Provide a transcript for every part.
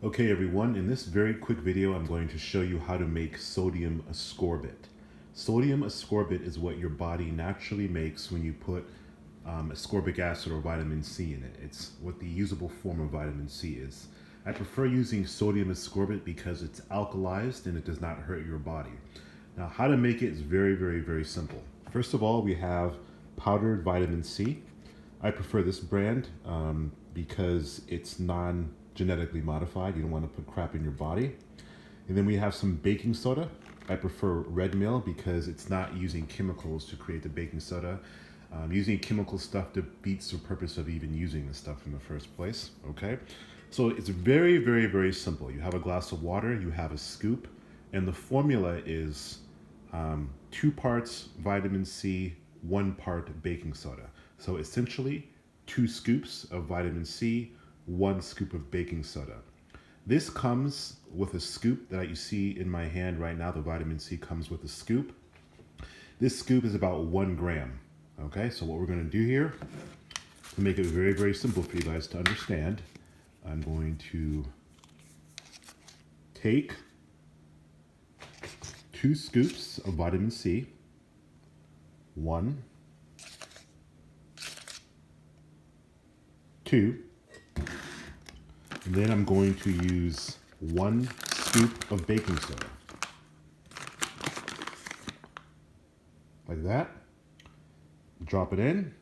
Okay everyone, in this very quick video I'm going to show you how to make sodium ascorbate. Sodium ascorbate is what your body naturally makes when you put ascorbic acid or vitamin C in it. It's what the usable form of vitamin C is. I prefer using sodium ascorbate because it's alkalized and it does not hurt your body. Now how to make it is very simple. First of all, we have powdered vitamin C. I prefer this brand because it's non-genetically modified. You don't want to put crap in your body. And then we have some baking soda. I prefer red mill because it's not using chemicals to create the baking soda. Using chemical stuff defeats the purpose of even using this stuff in the first place, okay? So it's very simple. You have a glass of water, you have a scoop, and the formula is 2 parts vitamin C, 1 part baking soda. So essentially 2 scoops of vitamin C, 1 scoop of baking soda. This comes with a scoop that you see in my hand right now. The vitamin C comes with a scoop. This scoop is about 1 gram. Okay, so what we're going to do here to make it very simple for you guys to understand, I'm going to take 2 scoops of vitamin C, 1, 2, and then I'm going to use 1 scoop of baking soda. Like that. Drop it in.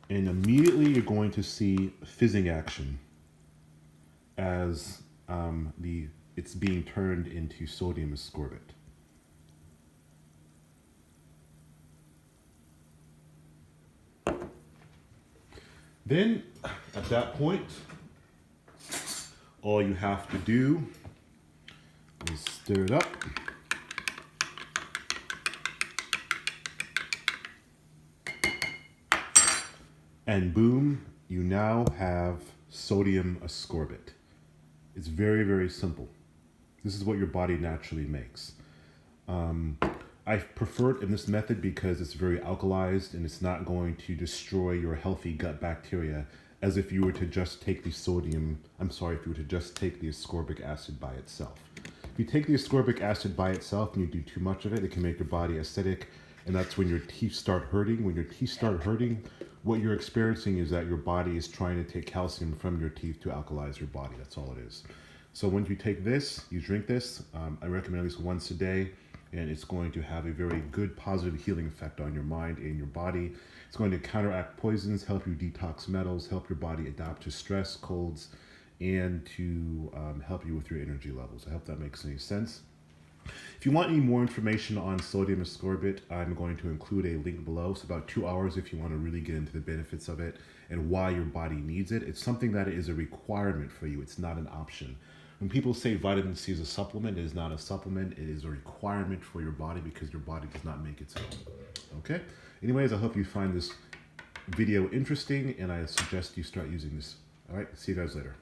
And immediately you're going to see fizzing action as it's being turned into sodium ascorbate. Then, at that point, all you have to do is stir it up. And boom, you now have sodium ascorbate. It's very simple. This is what your body naturally makes. I prefer it in this method because it's very alkalized and it's not going to destroy your healthy gut bacteria as if you were to just take the if you were to just take the ascorbic acid by itself. If you take the ascorbic acid by itself and you do too much of it, it can make your body acidic, and that's when your teeth start hurting. When your teeth start hurting, what you're experiencing is that your body is trying to take calcium from your teeth to alkalize your body. That's all it is. So when you take this, you drink this, I recommend at least once a day, and it's going to have a very good positive healing effect on your mind and your body. It's going to counteract poisons, help you detox metals, help your body adapt to stress, colds, and to help you with your energy levels. I hope that makes any sense. If you want any more information on sodium ascorbate, I'm going to include a link below. It's about 2 hours if you want to really get into the benefits of it and why your body needs it. It's something that is a requirement for you. It's not an option. When people say vitamin C is a supplement, it is not a supplement. It is a requirement for your body because your body does not make its own. Okay? Anyways, I hope you find this video interesting, and I suggest you start using this. All right, see you guys later.